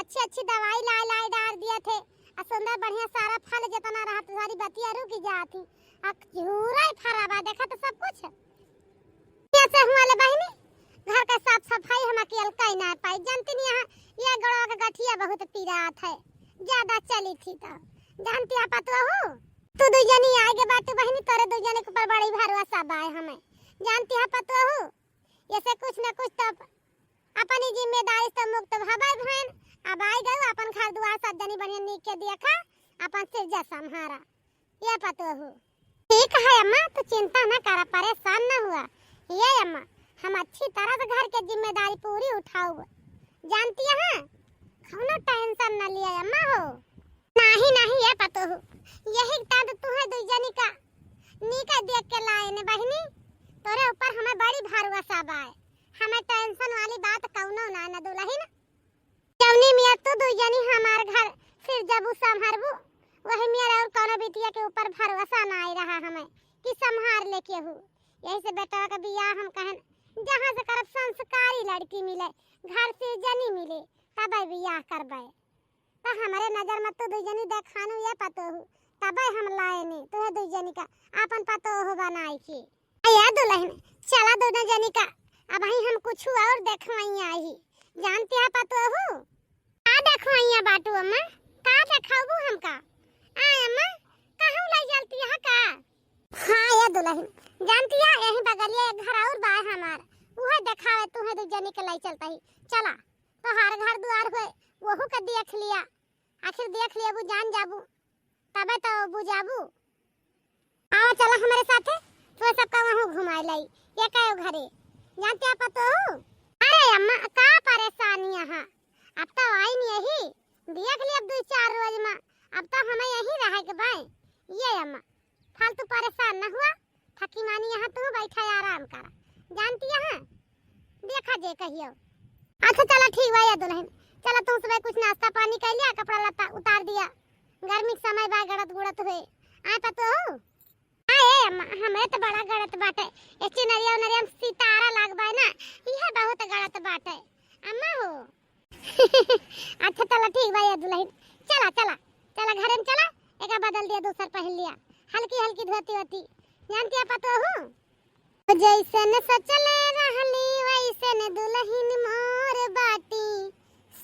अच्छी अच्छी दवाई ला ला डाल दिए थे। सुंदर बढ़िया सारा फल जितना रहा सारी बतिया रुक जाती। अब झूरा ही खराबा देखा तो सब कुछ कैसे हुआ ले बहनी। घर का साफ सफाई हम अकेले कई ना पाई। जानती नहीं यहाँ ये गड़वा का गठिया बहुत पीरात है। ज्यादा चली थी तो जानती आप तो हो तू दो जनी आगे बात बहनी तोरे दो जने के ऊपर बड़ी भरोसा बाय हमें। जानती है पतो हो ऐसे कुछ न कुछ तो अपनी जिम्मेदारी से मुक्त भबाई बहन। अब आई गए अपन घर दुआर सब जनी बढ़िया नीक के देखा अपन सिरजा संहारा ये पतो हो। ठीक है अम्मा तो चिंता न करा परेशान न हुआ। ये अम्मा हम अच्छी तरह से घर के जिम्मेदारी पूरी उठाओ। जानती है कोनो टेंशन न लिया अम्मा हो। नहीं नहीं ये पतो हो यही ताद तुम्हें दो जनी का नीका देख के लाए ने बहनी। तोरे ऊपर हमें बड़ी भरोसा बाय। हमें टेंशन वाली बात कौनो ना न दुल्हन। जवनी मिया तो दो जनी हमार घर फिर जब संभारबू वही मेरा और कोनो बिटिया के ऊपर भरोसा ना आई रहा हमें कि संभार लेके हूँ। यही से बेटा का बियाह हम कहन जहाँ से करब संस्कारी लड़की मिले घर से जनी मिले तब बियाह करबे। तो हमारे नजर में तो दो जनी देखानु ये पतो हो तब हम लाए ने तो दो जनी का अपन पतो हो बनाई के या दुल्हन चला दो जनी का। अब ही हम कुछ और देखवाई आई। जानते हैं पतो हो का देखवाई बाटू अम्मा का देखाबू हमका आ अम्मा कहूं ले चलती है का। हां या दुल्हन जानती है यही बगलिया एक घर और बा हमार वह देखावे तुम्हें दो जनी के ले चलता ही। चला तो हर घर द्वार होए वहू का देख लिया आखिर देख लिया वो जान जाबू तबे तो बुझाबू। आओ चला हमारे साथे तो सबका वहां घुमाई लाई ये कयो घरे। जानते आप तो हो अरे अम्मा का परेशानी यहाँ अब तो आई नहीं यही देख लिया अब 2-4 रोज में अब तो हमें यही रहे के भाई। ये अम्मा फालतू परेशान न हुआ थकी मानी यहाँ तू बैठा आराम करा। जानती है देखा जे कहियो। अच्छा चला ठीक बा या दुल्हन चला तुम सुबह कुछ नाश्ता पानी कर लिया कपड़ा लत्ता उतार दिया गर्मी के समय बा गड़त गुड़त हुए आ पतो हो। अम्मा हमें तो बड़ा गलत बात है एची नरिया नरिया सितारा लागबा ना यह बहुत गलत बात है अम्मा हो। अच्छा चला ठीक बा या दुल्हन चला चला चला घर में चला एक बदल दिया दूसर पहन लिया हल्की हल्की धोती होती। जानती है पतो हो जैसन सचले रहली वैसन दुल्हन मोर बाटी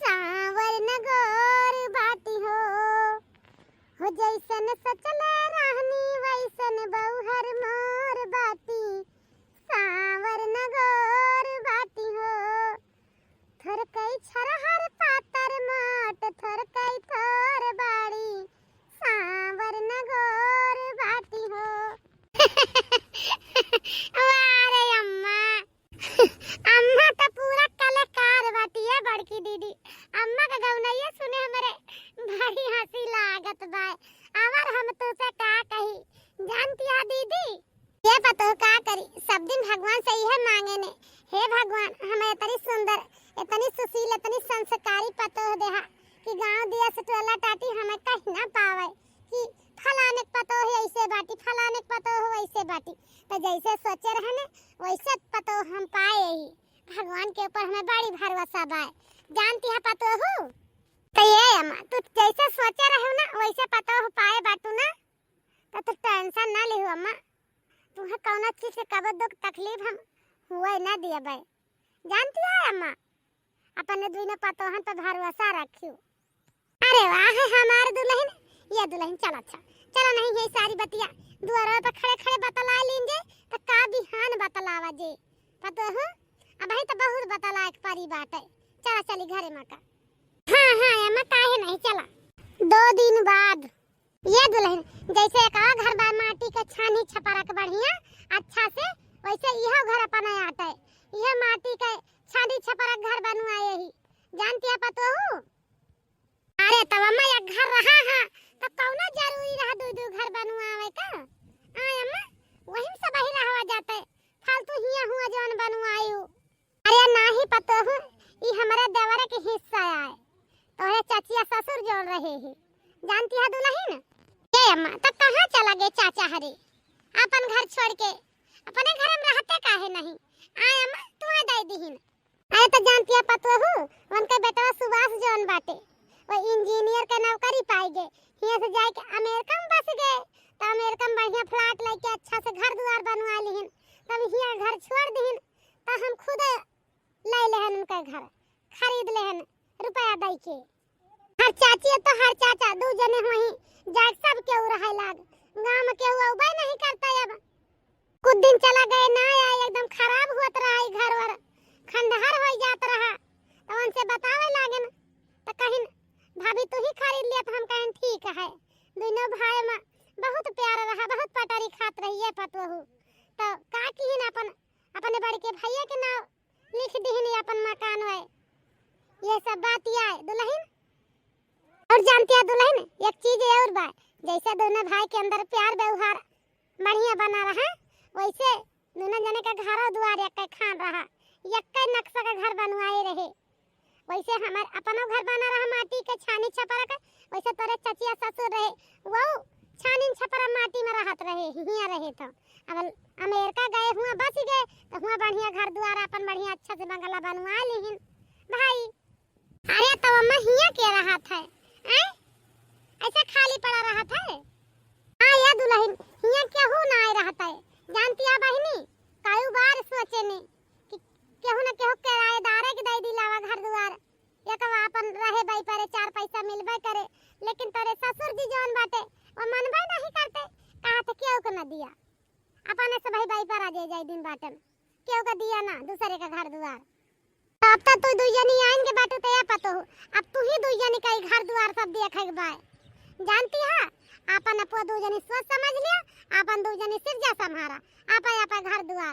सावर नगोर बाटी हो जैसन सचले रहनी वैसन बहुहर मोर बाटी सावर नगोर बाटी हो। थर कई छरहर पातर माट थर कई थोर बाड़ी सावर नगोर बाटी हो। वारे अम्मा अम्मा तो पूरा कलाकार बाटी है बड़की दीदी। अम्मा का गौनैया सुने हमारे बड़ी हंसी लागत बा। आवर हम तो से का कही जानती है दीदी ये पतो का करी सब दिन भगवान से यह मांगे ने हे भगवान हमें इतनी सुंदर इतनी सुशील इतनी संस्कारी पतो देहा कि गांव दिया से टोला टाटी हमें कहीं ना पावे कि फलाने पतो है ऐसे बाटी फलाने पतो हो ऐसे बाटी। तो जैसे सोचे रहे ने वैसे पतो हम पाए ही भगवान के ऊपर हमें बड़ी भरोसा बा। जानती है पतो हो तो ये अम्मा तू जैसे सोचे रहे ना वैसे पतो हो पाए बाटू ना तो तू टेंशन ना ले अम्मा। तुम्हें कौन चीज के कब दुख तकलीफ हम हुए ना दिया भाई। जानती है अम्मा अपने दुनो पतो हम पे भरोसा रखियो। अरे वाह हमारे दुल्हन ये दुल्हन चला अच्छा चला नहीं ये सारी बतिया द्वारा पे खड़े खड़े बतला लेंगे तो का बिहान बतलावा जे पतो हो। अब ही तो बहुत बतला एक परी बात है चला चली घरे मां का। हाँ हाँ अम्मा काहे नहीं चला 2 दिन बाद ये दुल्हन जैसे एक घर बा माटी के छानी छपरा के बढ़िया अच्छा से वैसे यह घर अपना आता है यह माटी के छानी छपरा घर बनवा यही। जानती है पतो हो अरे तब अम्मा एक घर रहा है तो कौनो जरूरी रहा 2 घर बनवावे का। अम्मा वही सब ही रहवा जाता है फालतू हिया हुआ जौन बनवायो। अरे नहीं पतो हो ये हमारे देवरे के हिस्सा आए तो है चाचिया ससुर जोड़ रहे हैं। जानती है दुल्हन ये अम्मा तो कहां चला गए चाचा हरे अपन घर छोड़ के अपने घर में रहते काहे नहीं। आय अम्मा तू दे दीहिन। अरे तो जानती है पतो हो उनके बेटा सुभाष जौन बाटे वो इंजीनियर के नौकरी पाई गए, यहाँ से जाके अमेरिका में बस गए, तो अमेरिका में बढ़िया फ्लैट लेके अच्छा से घर द्वार बनवा लिहिन, तब यहाँ घर छोड़ दिहिन, तो हम खुद ले लेहन उनका घर, खरीद लेहन रुपया दई के। हर चाची तो हर चाचा दो जने वही जाके सब के रहे लाग, गांव में केहू उबे नहीं करता। अब कुछ दिन चला गए ना आया, एकदम खराब होत रहा घर वर, खंडहर हो जात रहा, तो उनसे बतावे लागे ना, तो कहीं भाभी तू ही खरीद लिया, तो हम कहें ठीक है। दोनों भाई में बहुत प्यार रहा, बहुत पटारी खात रही है पतवहू, तो का की न अपन अपने बड़के भैया के नाम लिख दीहिन अपन मकान है। ये सब बात है दुल्हन। और जानती है दुल्हन एक चीज और बात, जैसे दोनों भाई के अंदर प्यार व्यवहार बढ़िया बना रहा, वैसे दोनों जने का घर द्वार एक खान रहा, एक नक्शा का घर बनवाए रहे। वैसे हमार अपनो घर बना रहा माटी के छानी छपरा का, वैसे तोरे चचिया ससुर रहे वो छानी छपरा माटी में रहत रहे, हिया रहे। तो अब अमेरिका गए हुआ बस गए, तो हुआ बढ़िया घर द्वार अपन बढ़िया अच्छा से बंगला बनवा लिहिन भाई। अरे तो अम्मा हिया के रहा था ऐसा खाली पड़ा रहा था। हाँ या दुल्हन हिया केहू ना आए रहा था, जानती है बहनी कई बार सोचे ने कि केहू ना केहू किराएदार के दे दिलावा घर द्वार, एक अपन रहे भाई पर चार पैसा मिलबे करे, लेकिन तेरे ससुर जी जौन बाटे वो मनबे नहीं करते, कहा थे केहू को न दिया, अपने से भाई पर आ जाए दिन बाटन, केहू का दिया ना दूसरे का घर द्वार। अब तक तू दू जनी आएंगे बाटू तो या पतो हो, अब तू ही दू जनी का घर द्वार सब देखे बाय, जानती है अपन अपो दू जनी सोच समझ लिया, अपन दू जनी सिर्फ जा संभारा आपा आपा घर द्वार,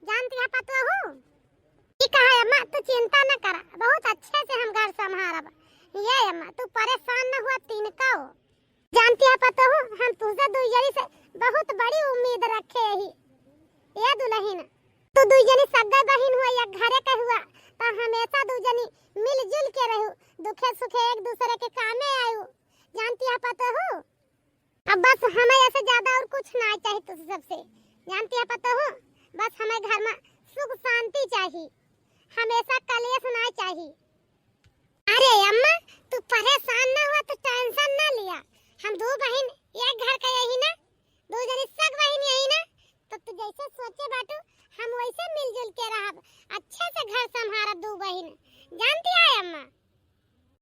जानती है पतो हो। की कहा अम्मा तू चिंता न कर, बहुत अच्छे से हम घर संभारब, ये अम्मा तू परेशान न हुआ तीन का हो। जानती है पतो हो हम तुझसे दू जनी से बहुत बड़ी उम्मीद रखे ही, ये दुल्हन तू दू जनी सगा बहन हुआ या घरे का हुआ, तो हमेशा दू जनी मिलजुल के रहू, दुखे सुखे एक दूसरे के कामे आयु, जानती है पता हो। अब बस हमें ऐसे ज्यादा और कुछ ना चाहिए तुझ सबसे, जानती है पता हो, बस हमें घर में सुख शांति चाहिए, हमेशा कलेश ना चाहिए। अरे अम्मा तू परेशान ना हुआ, तू टेंशन ना लिया, हम दो बहन एक घर का यही ना, दो जनी सग बहन यही ना, तो तू जैसे सोचे बाटू हम वैसे मिलजुल के रहब, अच्छे से घर संभारब दो बहन, जानती है अम्मा।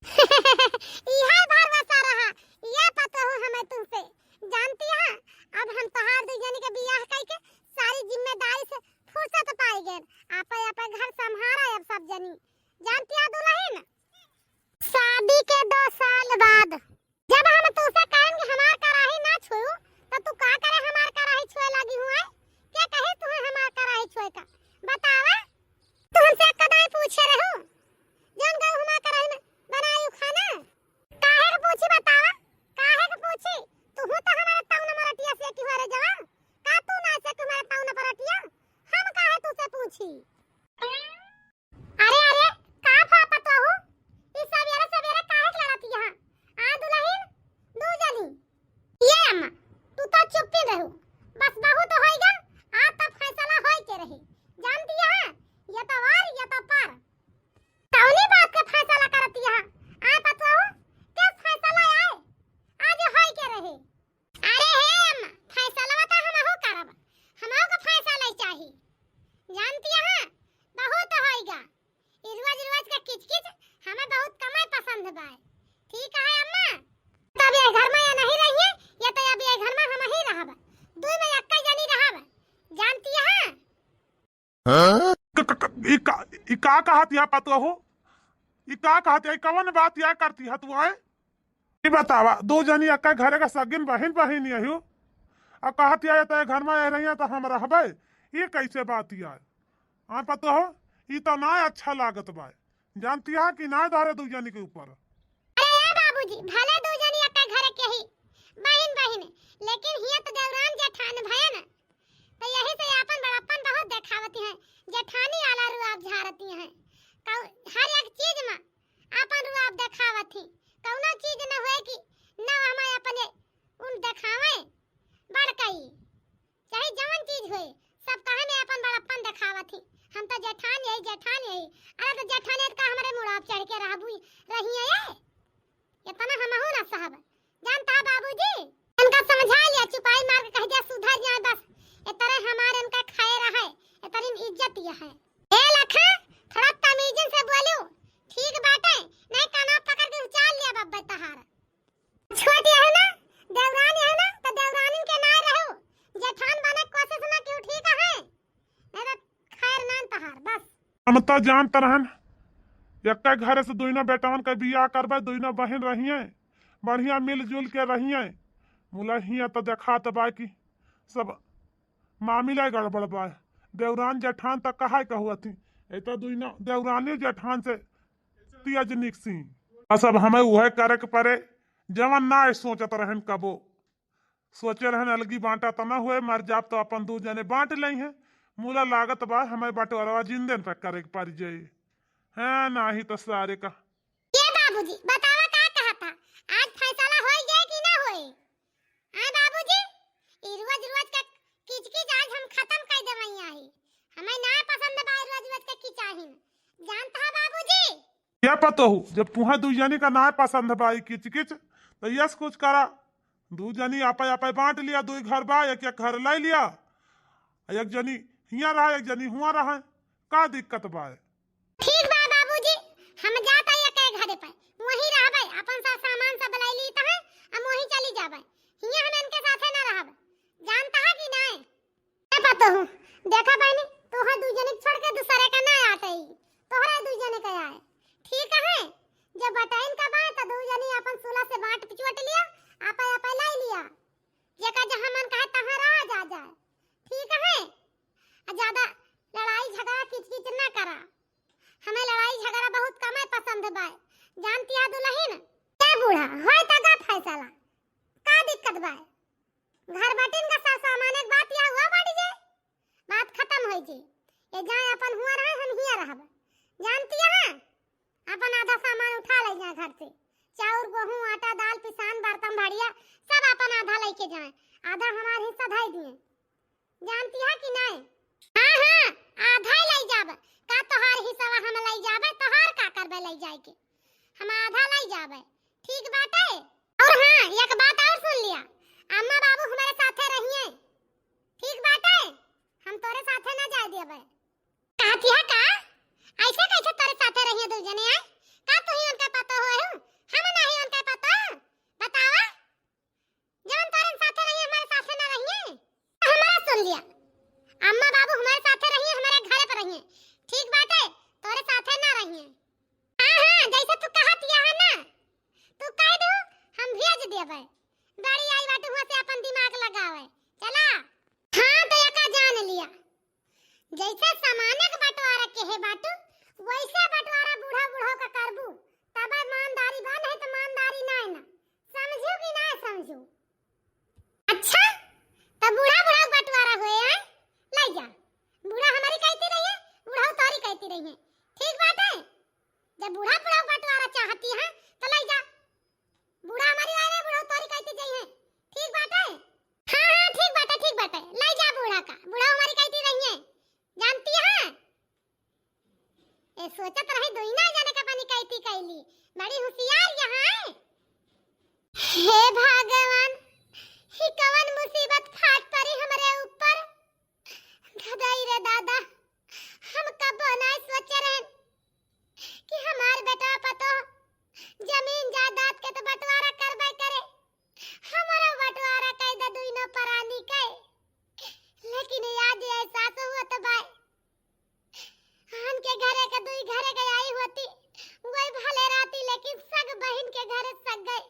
यह भरोसा रहा, ये पता हो हमें तुमसे, जानती है अब हम तोहार दो जनी के बियाह करके सारी जिम्मेदारी से फुर्सत पाई गए, आपा आपा घर संभारा अब सब जनी, जानती है दुल्हन। शादी के 2 साल बाद जब हम तुझसे कहेंगे हमार कराही ना छुओ, तो तू का करे हमार कराही छुए लगी हुआ है, क्या कहे तू हमार कराही छुए का बतावा। तू हमसे कदाई पूछे रहो जौन गौ हमार कराही में बनायु खाना, काहे के पूछी बतावा, काहे के पूछी, तू तो हमारे टाउन मराठिया से की होरे जवा, का तू ना से तुम्हारे टाउन मराठिया, हम काहे तुझसे पूछी। अरे अरे का फा पता हो इस सवेरे सवेरे काहे लड़ती यहां आ दुल्हन दू जनी। ये अम्मा तू तो चुप ही रहू, बस बहुत होएगा आ तब फैसला होई के रही, जानती है ये तो वार ये तो पार, कौनी बात का फैसला करती है आ पता हो क्या फैसला आए आज होई के रही। अरे हे अम्मा फैसला तो हम हो करब, हमो को फैसला चाहिए, जानती है बहुत होएगा, ई रोज रोज का किचकिच हमें बहुत कमाई पसंद बा, ठीक है अम्मा। तब ये घर में या नहीं रहिए या तो अब ये घर में हम ही रहब, दू में एक जनी रहब, जानती है। हाँ? ई का कहत या पतो हो, ई का कहत है, कवन बात या करती है तू आए, ई बतावा दो जनी अक्का घरे का सगिन बहन बहन यही और कहत या तो घर में रहिए तो हम रहबे, ये कैसे बात या आ पतो हो, ई तो ना अच्छा लागत बा, जानती है कि ना दारे दो जनी के ऊपर। अरे बाबूजी भले दो जनी अक्का घरे के ही बहन बहन, लेकिन हिया तो देवरान जेठान भया ना, तो यही से अपन बड़प्पन बहुत दिखावती हैं, जेठानी आला रुआब झारती हैं, हर एक चीज में अपन रुआब दिखावती, कौनो चीज न होए कि न हमें अपने उन दिखावे बड़कई, चाहे जवन चीज होए सब कहे में अपन बड़प्पन दिखावती, हम तो जेठान यही, अरे तो जेठाने का हमारे मुड़ाप चढ़ के रहबू रही है, हम तो जानत रहन एक घर से दुइना बेटवन के बियाह करबे, दुइना बहन रहिए, बढ़िया मिलजुल के रहिए। मुला हिया तो देखा तो बा की सब मामला गड़बड़ बा। देवरान जेठान तक कहा कहू थी, तो दुइना देवरानी जेठान से तियज निकसी। सब हमें वह करे के परे जवन ना सोचत रहन कबो। सोचे रहन अलगी बांटा तो ना हुए, मर जाब तो अपन दू जने बांट ले हैं। मूला लागत बा हमें बंटवारा जिंदे पे करे के पड़ जाए है ना ही तो सारे का। ये बाबूजी बतावा का कहा था, आज फैसला होई जाए कि ना होई? हां बाबूजी, ई रोज रोज का किचकिच आज हम खत्म कर देवई आई। हमें ना पसंद बा रोज रोज के किचाहिन, जानता है बाबूजी? क्या पता हो जब तुहा दू जनी का ना पसंद बा किच किच तो यस कुछ करा। दू जनी आपे आपे बांट लिया, दू घर बा, एक एक घर ले लिया, एक जनी हिया रहा, एक जनी हुआ रहा, का दिक्कत बा? ठीक बा बाबूजी, हम जाता है के घरे पे, वही रहबे, अपन सा सामान सब लाई ली त है, हम वही चली जाबे। हिया हम इनके साथे ना रहब, जानता है कि नहीं? मैं पता हूं, देखा बहनी, तोहर दू जने छोड़ के दूसरे का ना आते ही, तोहरा दू जने का आए। ठीक है, जब बटाइन का बा त दू जनी अपन सुला से बांट पिचवट लिया, आपे आपे लाई लिया, जेका जहां मन कहे तहां रह जा जाए। ठीक है, ज्यादा लड़ाई झगड़ा किचकिच ना करा। हमें लड़ाई झगड़ा बहुत कम है पसंद बा। जानती है दुल्हन, क्या बूढ़ा होय त का फैसला का दिक्कत बा? घर बाटिन का सब सामान एक बात या हुआ बाड़ी जे, बात खत्म होई जी। ये जाए अपन हुआ रहे, हम हिया रहब। जानती है अपन आधा सामान उठा ले जाए घर से, चाउर गेहूं आटा दाल पिसान बर्तन भाड़िया सब अपन आधा लेके जाए, आधा हमार हिस्सा धाई दिए। जानती है कि नहीं? हां हां, आधा ही ले जाब का, तोहार हिस्सा हम ले जाबे, तोहार का करबे ले जाए के, हम आधा ले जाबे। ठीक बात है। और हां, एक बात और सुन लिया, अम्मा बाबू हमारे साथे रहिए। ठीक बात है, हम तोरे साथे ना जाए देबे। कहती है का ऐसे कैसे तोरे साथे रहिए दू जने आए? का तू ही उनका पता होए हूं, हम नहीं उनका पता? बतावा, जवन तोरे साथे रहिए हमारे साथे ना रहिए। हमारा सुन लिया, अम्मा बाबू हमारे साथे रहिए, हमारे घर पर रहिए। ठीक बात है, तोरे साथे ना रहिए। हां हां, जैसे तू कहत या है ना, तू कह दो हम भेज देबे। गाड़ी आई बाटे हुआ से अपन दिमाग लगावे चला। हां तो एका जान लिया, जैसे सामान्य का बंटवारा के है बाटू, वैसे बंटवारा बूढ़ा बूढ़ा का करबू, तब ईमानदारी बा, नहीं तो ईमानदारी ना ना। समझू कि ना समझू? अच्छा, तब बूढ़ा बूढ़ा बंटवारा होए है, ले जा। बूढ़ा हमारी कहती रही है, बूढ़ा तारी कहती रही है। ठीक बात है, जब बूढ़ा बूढ़ा बंटवारा चाहती है तो ले जा। बूढ़ा हमारी आए बूढ़ा तारी कहती जाई है। ठीक बात है। हां हां, ठीक बात है, ठीक बात है, ले जा बूढ़ा का, बूढ़ा हमारी कहती रही है। जानती है ए सोचत रही दुइना जाने का पानी कहती कैली, बड़ी होशियार यहाँ है। हे भगवान, ही कवन मुसीबत फाट पड़ी हमारे ऊपर। धदाई रे दादा, हम कब ना सोचे रहे कि हमार बेटा पतो जमीन जायदाद के तो बंटवारा करबे करे, हमारा बंटवारा कह दे दुइनो परानी के। लेकिन आज एहसास हुआ तो भाई हन के घरे के दुई घरे के आई होती, वही भले राती, लेकिन सग बहन के घरे सग गए।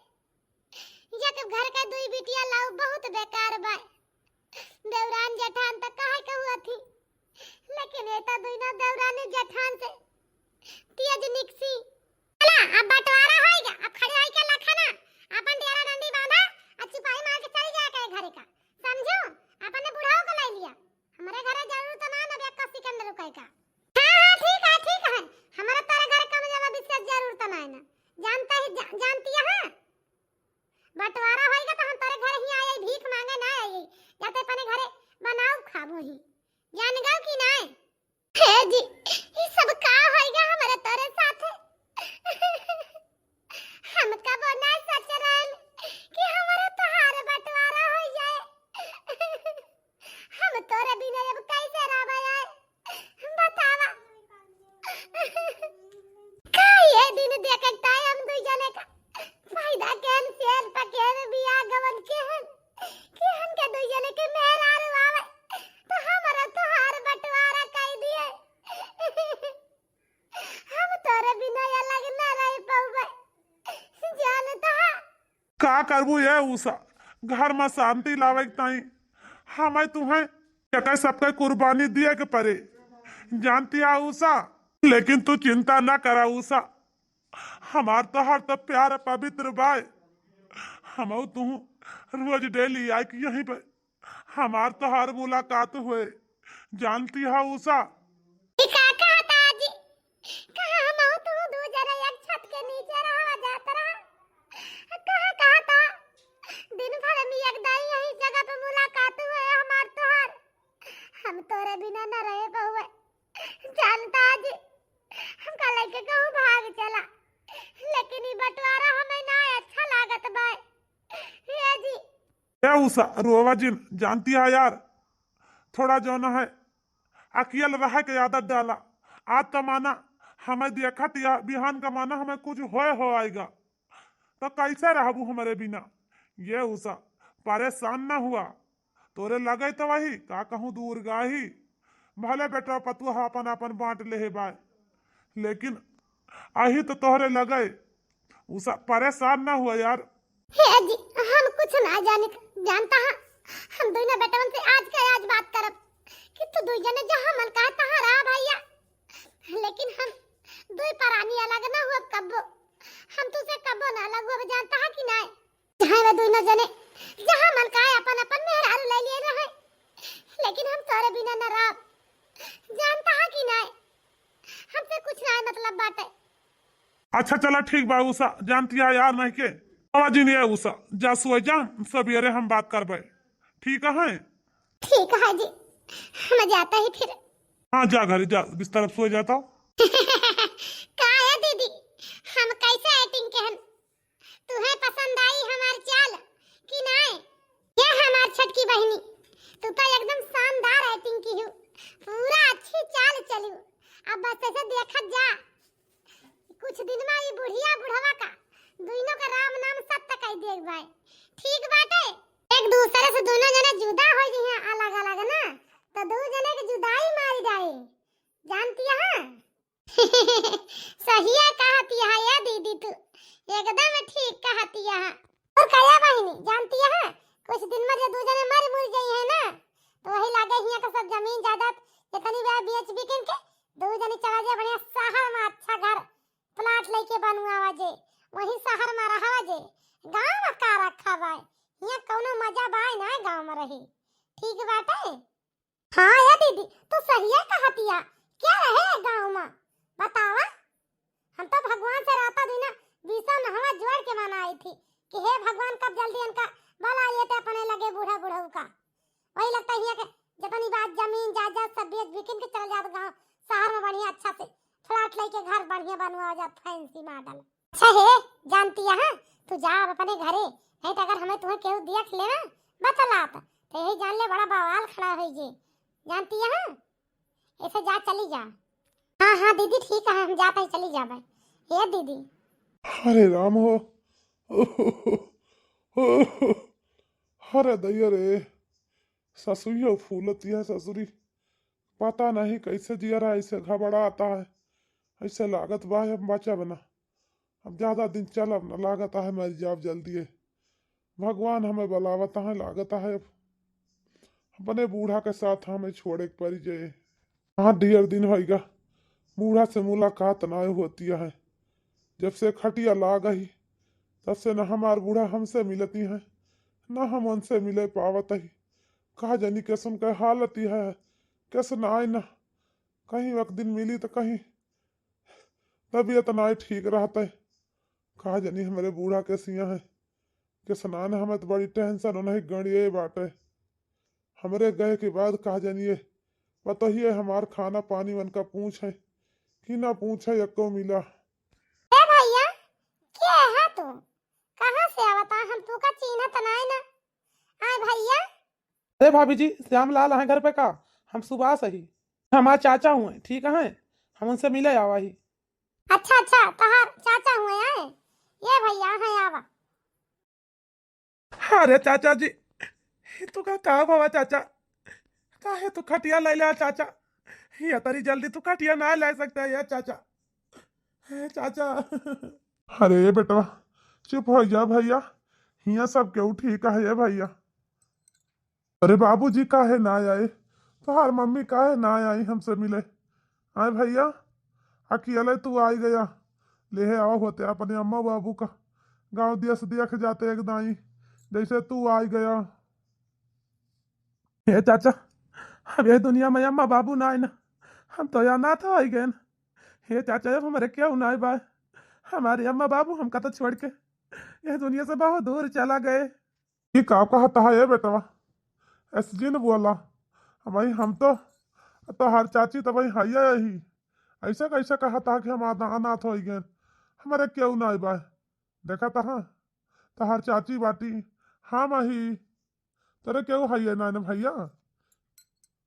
एक घर के दुई बिटिया लाऊ बहुत बेकार बा। देवरान जेठान तक काहे के हुआ थी, लेकिन ये तो दुइना देवरानी जेठान से तेज निकसी। चला अब बंटवारा होएगा, अब खड़े होई के लखना अपन डेरा डंडी बांधा और सिपाही मार के चली जाए के घरे का। समझो, अपन ने बुढ़ाओ को ले लिया, हमारे घरे जरूर तो ना ना बेका सिकंदर रुके का। हां हां, ठीक है, ठीक है, हमारा तारे घर कम जगह विशेष जरूर तो ना ना। जानता ही जानती है बंटवारा होएगा तो हम तारे घर ही आए, भीख मांगे ना आई, जाते अपने घरे बनाओ खाबो ही। जान गौ कि नहीं? हे जी, ये सब का होएगा हमारे तारे साथ? हम कब ना सोच रहे कि हमारा तोहार बंटवारा हो जाए। हम तोरे बिना अब कैसे रहबे यार, बतावा। का ये दिन देखता है हम दुई जने का फायदा केन शेर पकेन बिया गवन केन कि हम के दुई जने के मेहरारू आवे तो हमारा तोहार बंटवारा कह दिए। का करबू ये उषा, घर में शांति लावे ताई हमें तुम्हें क्या सबके कुर्बानी दिए के परे, जानती है उषा। लेकिन तू चिंता ना करा उषा, हमार तो हर तो प्यार पवित्र बाय, हम तू रोज डेली आई कि यहीं पे हमार तो हर मुलाकात हुए, जानती है उषा। ई का कहता जी, कहाँ हम हो तू दू जरा एक छत के नीचे रहा जात रहा, कहाँ कहता दिन भर में एक दाई यही जगह पे मुलाकात हुए हमार तोहर, हम तोरे बिना न रहे बहुए, जानता जी हम का लेके कहूँ भाग चला, लेकिन ई बंटवारा हमें ना अच्छा लागत बा ये जी। ए उषा रोवा जिन, जानती है यार थोड़ा जो न है अकेल रह के आदत डाला, आज तो माना हमें देखा या बिहान का माना हमें कुछ हो आएगा तो कैसे रहबू हमारे बिना। ये उषा परेशान ना हुआ, तोरे लगे तो वही का कहूँ दूर गाही, भले बेटा पतुआ अपन अपन बांट ले बाय, लेकिन अही तो तोहरे लगे उषा, परेशान ना हुआ यार। हे जी हम कुछ ना जाने, जानता है हम दोनों बेटवन से आज का आज बात करब कि तू दो जने जहां मन का तहां रहा भैया, लेकिन हम दो परानी अलग ना हुआ कब्बो, हम तुझसे कब्बो ना अलग हुआ, जानता है कि नहीं। जहां वे दोनों जने जहां मन का अपन अपन मेहरारू ले लिए रहे, लेकिन हम तोरे बिना न रह, जानता है कि नहीं, हमसे कुछ ना मतलब बात है। अच्छा चला ठीक बा उषा, जानती है यार नहीं के आवाज नहीं है उषा, जा सोए जा, सवेरे हम बात करबे, ठीक है। ठीक है जी, हम जाता ही फिर। हाँ जा घर जा, बिस्तर सो जाता हूँ। का है दीदी, हम कैसे एक्टिंग के हम, तुम्हें पसंद आई हमार चाल कि नहीं। ये हमार छटकी बहनी, तू तो एकदम शानदार एक्टिंग की हो, पूरा अच्छी चाल चली, अब बस ऐसे देखत जा, कुछ दिन में ये बुढ़िया बुढ़वा का दोनों का राम नाम सत्य कह देख भाई, ठीक बाटे। एक दूसरे से दोनों जने जुदा हो जाए अलग अलग ना, तो दो जने की जुदाई मारी जाए, जानती है। सही है कहती है ये दीदी, तू एकदम ठीक कहती है। और कया बहनी जानती है, कुछ दिन में जो दो जने मर मुर गई है ना, तो वही लागे हिया का सब जमीन जायदाद जितनी वे बेच बिकिन के दो जने चला जाए बढ़िया शहर में, अच्छा घर प्लाट लेके बनवावा जे, वही शहर में रहा जे, गांव में का रखा भाई, हिया कोनो मजा भाई ना गांव में रही, ठीक बात है। हाँ या दीदी तू सही है कहती है, क्या रहे गांव में बतावा, हम तो भगवान से रहता दिन बीसा नहवा जोड़ के मनाई थी कि हे भगवान कब जल्दी इनका भला ये ते अपने लगे बूढ़ा बूढ़ऊ का, वही लगता है कि जितनी बात जमीन जायदाद सब बेच बिकिन के चल जात गांव शहर में बढ़िया अच्छा से फ्लैट लेके घर बढ़िया बनवा जात फैंसी मॉडल। अच्छा है जानती है, तू जा अपने घरे, नहीं तो अगर हमें तुम्हें केहू देख ले ना बतलात तो यही जान ले बड़ा बवाल खड़ा है जे, जानती है, ऐसे जा चली जा। हाँ हाँ दीदी ठीक है, हम जाते ही चली जा भाई, ये दीदी। अरे राम हो, अरे दैया रे, ससुरी फूलती है ससुरी, पता नहीं कैसे जिया रहा, ऐसे घबरा आता है, ऐसे लागत बा हम बचा बना, अब ज्यादा दिन चलब न लागत है मर जाब जल्दी है, भगवान हमें बलावता है लागत है, अपने बूढ़ा के साथ हमें छोड़े के पड़ी जाए। हाँ ढेर दिन होगा बूढ़ा से मुलाकात ना होती है, जब से खटिया ला गई तब से न हमार बूढ़ा हमसे मिलती है न हम उनसे मिले पावत ही, कहा जानी कैसन का हालत ही है, कैसे ना आए न कहीं वक्त दिन मिली तो कहीं तबीयत ना ठीक रहता है, कहा जानी हमारे बूढ़ा कैसिया है, कैसे ना हमें तो बड़ी टेंशन नहीं गणिए बाटे, हमरे गए के बाद कहा जानिए बताइए हमार खाना पानी मन का पूछ है कि ना पूछ है यको मिला। ए भैया क्या है तू, कहाँ से आवता, हम तू का चीना तनाए ना, आए भैया। अरे भाभी जी श्यामलाल है घर पे का, हम सुबह से ही हमारे चाचा हुए ठीक है, हम उनसे मिले आवा ही। अच्छा अच्छा तहार चाचा हुए हैं, ये भैया है आवा। अरे चाचा जी तू का बाबा चाचा, काहे तू खटिया ले ले चाचा, ये तरी जल्दी तू खटिया ना ले सकता है चाचा, चाचा। अरे बेटवा चुप हो जा भैया, हिया सब केहू ठीक है भैया। अरे बाबूजी काहे ना आए, तोहार मम्मी काहे ना आई हमसे मिले। आए भैया, अकेले तू आई गया। ले आओ होते अपने अम्मा बाबू का गांव देश देख जाते एक दाई, जैसे तू आई गया। हे चाचा, अब ये दुनिया में अम्मा बाबू ना आए ना, हम तो यहाँ ना था आई गए न। हे चाचा, अब हमारे क्यों ना आए बाय, हमारे अम्मा बाबू हमका तो छोड़ के यह दुनिया से बहुत दूर चला गए। ये का कहता है बेटवा, एसजी ने बोला। भाई हम तो हर चाची तो भाई हैया यही, ऐसा कैसे कहा था कि हम अनाथ हो गए, हमारे क्यों ना आई बाय। देखा था तो हर चाची बाटी हाँ माही, तेरे क्यों हैया ना भैया।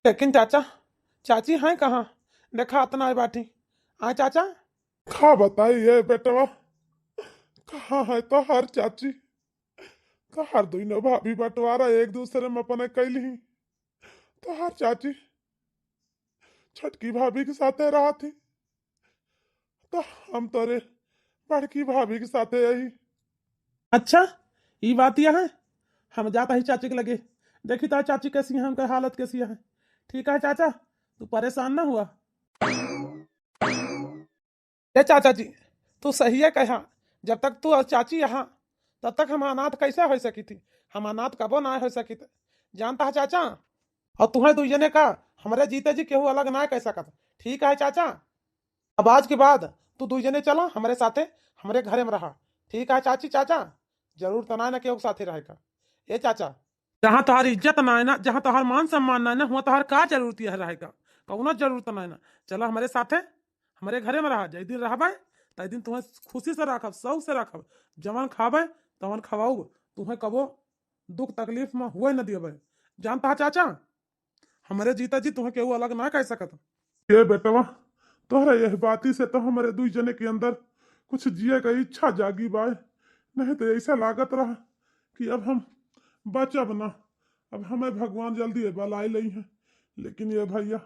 लेकिन चाचा, चाची हैं कहाँ, देखा इतना आई बाटी। हाँ चाचा, खा बताइए बेटवा, कहाँ है तो हर चाची, तो हर दोनों भाभी बंटवारा एक दूसरे में अपने कैली ही। तो हर चाची छटकी भाभी के साथे रहा थी, तो हम तोरे बड़की भाभी के साथे यही। अच्छा ये बात यह है, हम जाता ही चाची के लगे, देखी तो चाची कैसी है, उनका हालत कैसी है। ठीक है चाचा, तू परेशान ना हुआ। ये चाचा जी, तू सही है कहा, जब तक तू और चाची यहाँ तब तक हम अनाथ कैसे हो सकी थी, हम अनाथ कबो ना हो सकी थे। जानता है चाचा, और तुम्हें दुजने का हमारे जीते जी केहू अलग ना कह सकत। ठीक है चाचा, अब आज के बाद तू दुजने चला हमारे साथे, हमारे घरे में रहा। ठीक है चाची, चाचा जरूर तना ना केहू साथे रहेगा। ये चाचा, जहाँ तुम्हारी इज्जत ना है ना, जहाँ तुम्हार मान सम्मान ना है ना, वहाँ तुम्हार का जरूरत है रहेगा, कौनो जरूरत ना है ना। चला हमारे साथे, हमारे घरे में रहा, जै दिन रहबे तै दिन तुम्हें खुशी से रखब, शौक से रखब, जवन खाबे तवन खवाऊब, तुम्हें कबो दुख तकलीफ में हुए न दिए। जानता है चाचा, हमारे जीता जी तुम्हें केहू अलग ना कह सकत। ये बेटवा, तोहरा यह बाती से तो हमारे दुई जने के अंदर कुछ जिए का इच्छा जागी बाय, नहीं तो ऐसा लागत रहा कि अब हम बचब ना, अब हमें भगवान जल्दी बलाई लई है। लेकिन ये भैया,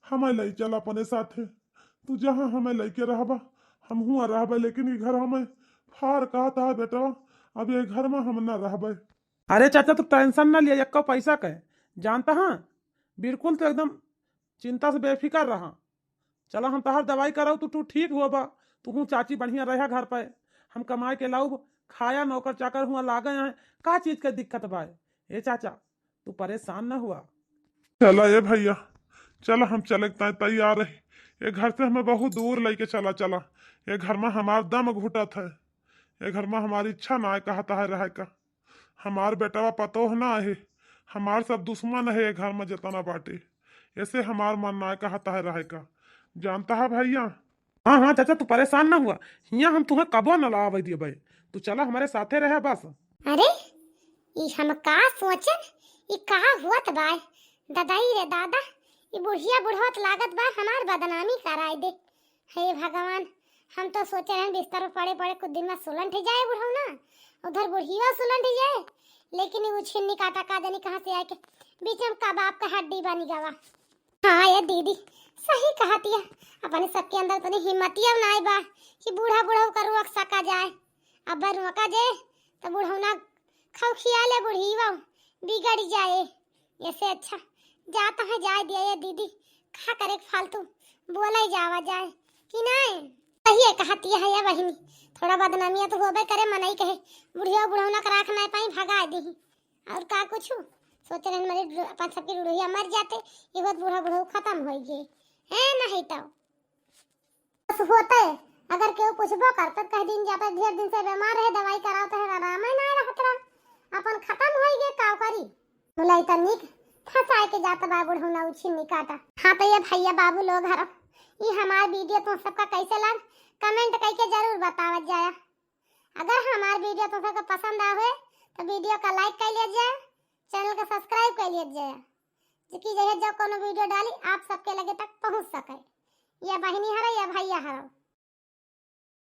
हमें लई चल अपने साथे, तू जहाँ हमें लेके रहबा हम हुआ रहबे, लेकिन ये घर हमें फार कहता है बेटवा, अब ये घर में हम ना रहबे। अरे चाचा, तू टेंशन ना लिया, यक्का पैसा कहे, जानता हाँ बिल्कुल तो एकदम चिंता से बेफिक्र रहा। चलो हम तहार दवाई कराऊ तो तू ठीक हुआ बा, तू चाची बढ़िया रहा घर पे, हम कमाए के लाऊ खाया, नौकर चाकर हुआ लागे हैं, का चीज के दिक्कत बा। ए चाचा, तू परेशान ना हुआ। चला ये भैया, चला हम चले तैयार रही, ये घर से हमें बहुत दूर लेके चला चला। ये घर में हमार दम घुटत है, ये घर में हमारी इच्छा ना है कहता है रह का, हमार बेटवा पतोह ना है, हमार सब दुश्मन है ये घर में जितना बाटे, ऐसे हमार मन ना है कहता है रह का। जानता है भैया। हाँ हाँ चाचा, तू परेशान ना हुआ, यहाँ हम तुम्हें कबो न लावे दिए भाई, तू चला हमारे साथे रहे बस। अरे ई हम का सोचन, ई का हुआ बाय दादाई रे दादा, ई बुढ़िया बुढ़वत लागत बा हमार बदनामी कराई दे। हे भगवान, हम तो सोचे रहे बिस्तर पर पड़े पड़े कुछ दिन में सुलंठ जाए बुढ़ऊ ना, उधर बुढ़िया सुलंठ जाए, लेकिन वो छिन्नी काटा का जानी कहाँ से आए के बीच में कबाब का हड्डी बनी गवा। हाँ ये दीदी सही कहती है, अपने सबके अंदर तो हिम्मतिया ना बा कि बूढ़ा बुढ़ऊ का रोक सका जाए। अब रोका जाए तो बुढ़ऊ ना खाऊ खिया ले, बुढ़ीवा बिगड़ जाए। ऐसे अच्छा जाता है जाए दिया ये दीदी, खा करे फालतू बोला ही जावा जाए कि नहीं। सही कहती है ये बहिनी, थोड़ा बदनामिया तो होबे करे, मनाई कहे बुढ़िया बुढ़ऊ ना राख ना पाई भगा दी, और का कुछ सोच रहे मेरे अपन सबकी बुढ़िया मर जाते, ये बहुत बूढ़ा बुढ़ऊ खत्म हो गए है नहीं तो बस होता है। अगर केहू पूछबो करता कह दिन जाता ढेर दिन से बीमार है, दवाई कराता है, आराम ही ना रहत रहा, अपन खत्म हो गए का करी। बोलाई तनिक फसाए के जाता बा बुढ़ऊ ना उछिन्नी काटा। हाँ तो ये भैया बाबू लोग हरो, ये हमार वीडियो तुम सबका कैसे लग कमेंट करके जरूर बतावत जाया। अगर हमार वीडियो तुम सबको पसंद आवे तो वीडियो का लाइक कर लिया जाए, चैनल का सब्सक्राइब कर लिया जाए, कि जब कोनो वीडियो डाली आप सबके लगे तक पहुंच सके। या बहनी हरो या भैया हरो।